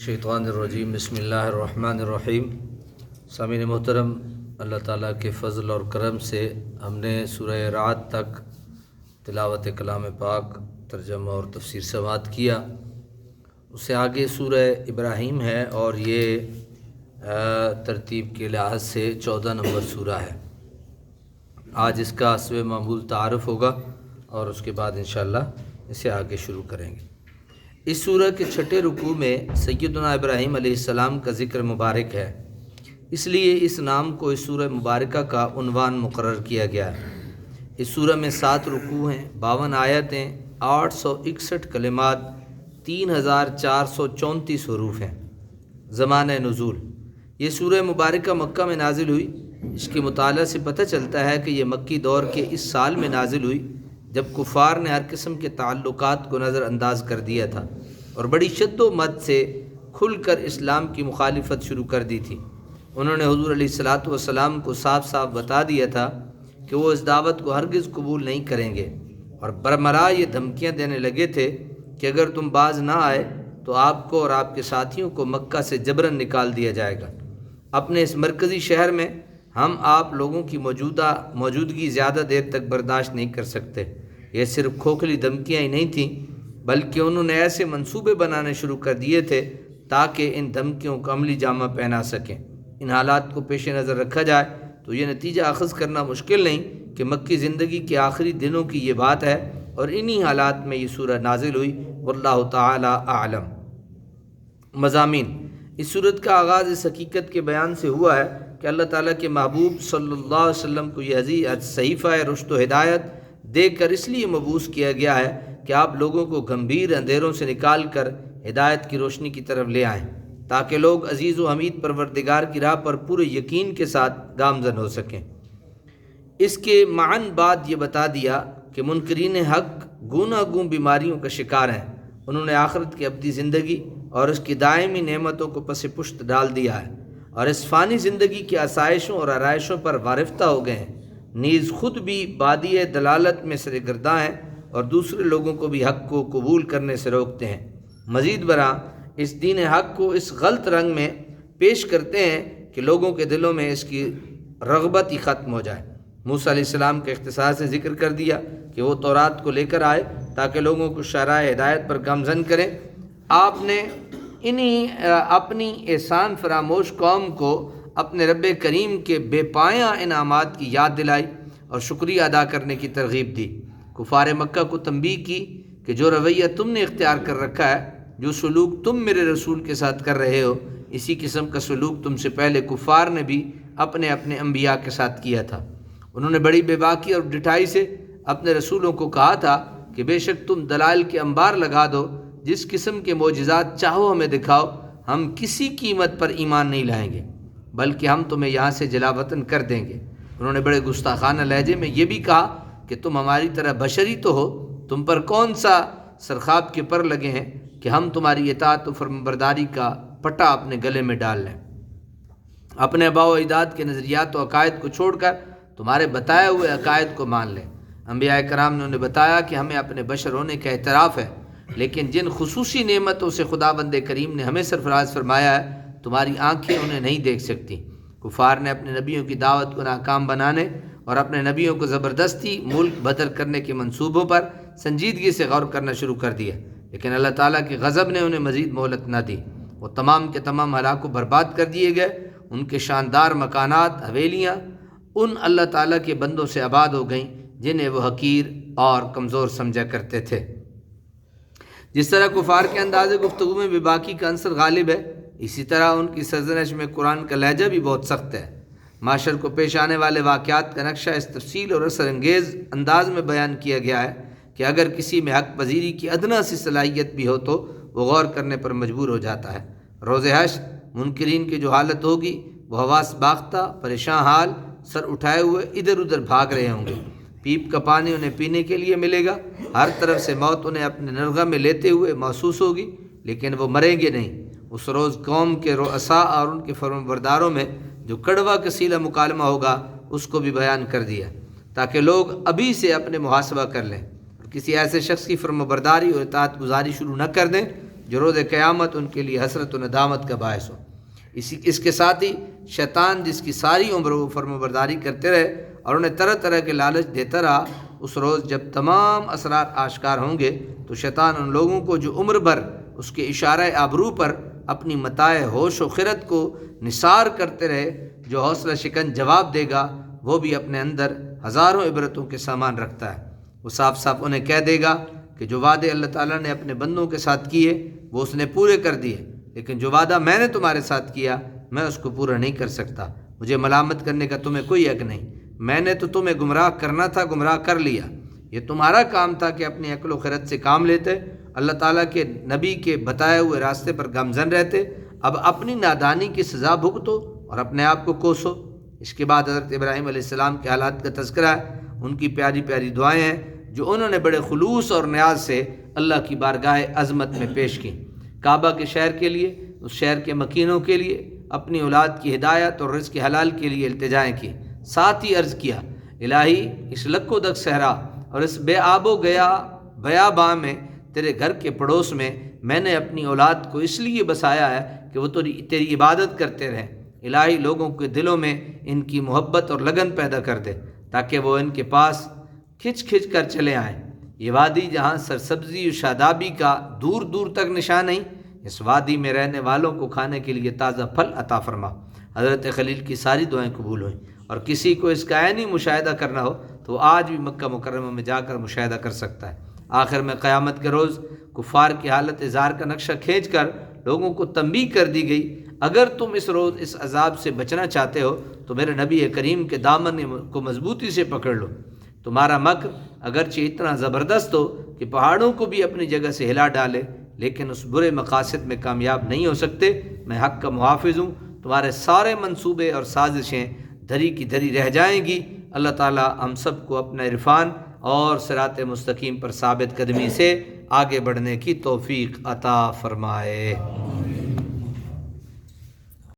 شیطان الرجیم بسم اللہ الرحمن الرحیم۔ سامعین محترم، اللہ تعالیٰ کے فضل اور کرم سے ہم نے سورہ رعد تک تلاوت کلام پاک، ترجمہ اور تفسیر سماعت کیا۔ اس سے آگے سورہ ابراہیم ہے اور یہ ترتیب کے لحاظ سے 14 نمبر سورہ ہے۔ آج اس کا حسب معمول تعارف ہوگا اور اس کے بعد انشاءاللہ اسے آگے شروع کریں گے۔ اس سورہ کے چھٹے رکوع میں سیدنا ابراہیم علیہ السلام کا ذکر مبارک ہے، اس لیے اس نام کو اس سورہ مبارکہ کا عنوان مقرر کیا گیا ہے۔ اس سورہ میں 7 رکوع ہیں، 52 آیتیں، 861 کلمات، 3434 حروف ہیں۔ زمانہ نزول: یہ سورہ مبارکہ مکہ میں نازل ہوئی۔ اس کے مطالعہ سے پتہ چلتا ہے کہ یہ مکی دور کے اس سال میں نازل ہوئی جب کفار نے ہر قسم کے تعلقات کو نظر انداز کر دیا تھا اور بڑی شد و مد سے کھل کر اسلام کی مخالفت شروع کر دی تھی۔ انہوں نے حضور علیہ الصلاۃ کو صاف صاف بتا دیا تھا کہ وہ اس دعوت کو ہرگز قبول نہیں کریں گے، اور برملا یہ دھمکیاں دینے لگے تھے کہ اگر تم باز نہ آئے تو آپ کو اور آپ کے ساتھیوں کو مکہ سے جبراً نکال دیا جائے گا۔ اپنے اس مرکزی شہر میں ہم آپ لوگوں کی موجودگی زیادہ دیر تک برداشت نہیں کر سکتے۔ یہ صرف کھوکھلی دھمکیاں ہی نہیں تھیں، بلکہ انہوں نے ایسے منصوبے بنانے شروع کر دیے تھے تاکہ ان دھمکیوں کو عملی جامہ پہنا سکیں۔ ان حالات کو پیش نظر رکھا جائے تو یہ نتیجہ اخذ کرنا مشکل نہیں کہ مکی زندگی کے آخری دنوں کی یہ بات ہے اور انہی حالات میں یہ سورہ نازل ہوئی۔ واللہ تعالی اعلم۔ مضامین: اس سورت کا آغاز اس حقیقت کے بیان سے ہوا ہے کہ اللہ تعالیٰ کے محبوب صلی اللہ علیہ وسلم کو یہ عزیز صحیفہ رشد و ہدایت دے کر اس لیے مبعوث کیا گیا ہے کہ آپ لوگوں کو گمبھیر اندھیروں سے نکال کر ہدایت کی روشنی کی طرف لے آئیں، تاکہ لوگ عزیز و حمید پروردگار کی راہ پر پورے یقین کے ساتھ گامزن ہو سکیں۔ اس کے معاً بعد یہ بتا دیا کہ منکرین حق گوناگون بیماریوں کا شکار ہیں۔ انہوں نے آخرت کی ابدی زندگی اور اس کی دائمی نعمتوں کو پس پشت ڈال دیا ہے اور اس فانی زندگی کی آسائشوں اور آرائشوں پر وارفتہ ہو گئے ہیں، نیز خود بھی بادی دلالت میں سرگرداں ہیں اور دوسرے لوگوں کو بھی حق کو قبول کرنے سے روکتے ہیں۔ مزید برآں اس دین حق کو اس غلط رنگ میں پیش کرتے ہیں کہ لوگوں کے دلوں میں اس کی رغبت ہی ختم ہو جائے۔ موسیٰ علیہ السلام کے اختصار سے ذکر کر دیا کہ وہ تورات کو لے کر آئے تاکہ لوگوں کو شرائع ہدایت پر گامزن کریں۔ آپ نے اپنی احسان فراموش قوم کو اپنے رب کریم کے بے پایاں انعامات کی یاد دلائی اور شکریہ ادا کرنے کی ترغیب دی۔ کفار مکہ کو تنبیہ کی کہ جو رویہ تم نے اختیار کر رکھا ہے، جو سلوک تم میرے رسول کے ساتھ کر رہے ہو، اسی قسم کا سلوک تم سے پہلے کفار نے بھی اپنے انبیاء کے ساتھ کیا تھا۔ انہوں نے بڑی بے باکی اور ڈٹائی سے اپنے رسولوں کو کہا تھا کہ بے شک تم دلائل کے انبار لگا دو، جس قسم کے معجزات چاہو ہمیں دکھاؤ، ہم کسی قیمت پر ایمان نہیں لائیں گے، بلکہ ہم تمہیں یہاں سے جلا وطن کر دیں گے۔ انہوں نے بڑے گستاخانہ لہجے میں یہ بھی کہا کہ تم ہماری طرح بشری تو ہو، تم پر کون سا سرخاب کے پر لگے ہیں کہ ہم تمہاری اطاعت و فرمانبرداری کا پٹا اپنے گلے میں ڈال لیں۔ اپنے آباء و اجداد کے نظریات و عقائد کو چھوڑ کر تمہارے بتائے ہوئے عقائد کو مان لیں۔ انبیاء کرام نے انہیں بتایا کہ ہمیں اپنے بشر ہونے کا اعتراف ہے، لیکن جن خصوصی نعمتوں سے خداوند کریم نے ہمیں سرفراز فرمایا ہے، تمہاری آنکھیں انہیں نہیں دیکھ سکتی۔ کفار نے اپنے نبیوں کی دعوت کو ناکام بنانے اور اپنے نبیوں کو زبردستی ملک بدر کرنے کے منصوبوں پر سنجیدگی سے غور کرنا شروع کر دیا، لیکن اللہ تعالیٰ کے غضب نے انہیں مزید مہلت نہ دی۔ وہ تمام کے تمام ہلاک و برباد کر دیے گئے۔ ان کے شاندار مکانات، حویلیاں ان اللہ تعالیٰ کے بندوں سے آباد ہو گئیں جنہیں وہ حقیر اور کمزور سمجھا کرتے تھے۔ جس طرح کفار کے انداز گفتگو میں بے باکی کا عنصر غالب ہے، اسی طرح ان کی سرزنش میں قرآن کا لہجہ بھی بہت سخت ہے۔ معاشر کو پیش آنے والے واقعات کا نقشہ اس تفصیل اور اثر انگیز انداز میں بیان کیا گیا ہے کہ اگر کسی میں حق پذیری کی ادنا سی صلاحیت بھی ہو تو وہ غور کرنے پر مجبور ہو جاتا ہے۔ روز حشر منکرین کی جو حالت ہوگی، وہ حواس باختہ، پریشان حال، سر اٹھائے ہوئے ادھر ادھر بھاگ رہے ہوں گے۔ پیپ کا پانی انہیں پینے کے لیے ملے گا، ہر طرف سے موت انہیں اپنے نرغہ میں لیتے ہوئے محسوس ہوگی، لیکن وہ مریں گے نہیں۔ اس روز قوم کے رؤساء اور ان کے فرمانبرداروں میں جو کڑوا کسیلہ مکالمہ ہوگا، اس کو بھی بیان کر دیا تاکہ لوگ ابھی سے اپنے محاسبہ کر لیں اور کسی ایسے شخص کی فرمانبرداری اور اطاعت گزاری شروع نہ کر دیں جو روز قیامت ان کے لیے حسرت و ندامت کا باعث ہو۔ اس کے ساتھ ہی شیطان جس کی ساری عمر وہ فرمانبرداری کرتے رہے اور انہیں طرح طرح کے لالچ دیتا رہا، اس روز جب تمام اسرار آشکار ہوں گے تو شیطان ان لوگوں کو جو عمر بھر اس کے اشارہ آبرو پر اپنی متاع ہوش و خرد کو نثار کرتے رہے، جو حوصلہ شکن جواب دے گا وہ بھی اپنے اندر ہزاروں عبرتوں کے سامان رکھتا ہے۔ وہ صاف صاف انہیں کہہ دے گا کہ جو وعدے اللہ تعالیٰ نے اپنے بندوں کے ساتھ کیے وہ اس نے پورے کر دیے، لیکن جو وعدہ میں نے تمہارے ساتھ کیا میں اس کو پورا نہیں کر سکتا۔ مجھے ملامت کرنے کا تمہیں کوئی حق نہیں، میں نے تو تمہیں گمراہ کرنا تھا، گمراہ کر لیا۔ یہ تمہارا کام تھا کہ اپنی عقل و خرد سے کام لیتے، اللہ تعالیٰ کے نبی کے بتائے ہوئے راستے پر گامزن رہتے، اب اپنی نادانی کی سزا بھگتو اور اپنے آپ کو کوسو۔ اس کے بعد حضرت ابراہیم علیہ السلام کے حالات کا تذکرہ ہے، ان کی پیاری پیاری دعائیں ہیں جو انہوں نے بڑے خلوص اور نیاز سے اللہ کی بارگاہ عظمت میں پیش کی، کعبہ کے شہر کے لیے، اس شہر کے مکینوں کے لیے، اپنی اولاد کی ہدایت اور رزق حلال کے لیے التجائیں کی۔ ساتھ ہی عرض کیا، الہی اس لک و دک صحرا اور اس بے آب و گیا بیاباں میں تیرے گھر کے پڑوس میں نے اپنی اولاد کو اس لیے بسایا ہے کہ وہ تیری عبادت کرتے رہیں۔ الہی لوگوں کے دلوں میں ان کی محبت اور لگن پیدا کر دے تاکہ وہ ان کے پاس کھچ کھچ کر چلے آئیں۔ یہ وادی جہاں سرسبزی و شادابی کا دور دور تک نشان نہیں، اس وادی میں رہنے والوں کو کھانے کے لیے تازہ پھل عطا فرما۔ حضرت خلیل کی ساری دعائیں قبول ہوئیں، اور کسی کو اس کا عینی مشاہدہ کرنا ہو تو وہ آج بھی مکہ مکرمہ میں جا کر مشاہدہ کر سکتا ہے۔ آخر میں قیامت کے روز کفار کی حالت زار کا نقشہ کھینچ کر لوگوں کو تنبیہ کر دی گئی، اگر تم اس روز اس عذاب سے بچنا چاہتے ہو تو میرے نبی کریم کے دامن کو مضبوطی سے پکڑ لو۔ تمہارا مکر اگرچہ اتنا زبردست ہو کہ پہاڑوں کو بھی اپنی جگہ سے ہلا ڈالے، لیکن اس برے مقاصد میں کامیاب نہیں ہو سکتے۔ میں حق کا محافظ ہوں، تمہارے سارے منصوبے اور سازشیں دھری کی دھری رہ جائیں گی۔ اللہ تعالی ہم سب کو اپنا عرفان اور صراط مستقیم پر ثابت قدمی سے آگے بڑھنے کی توفیق عطا فرمائے۔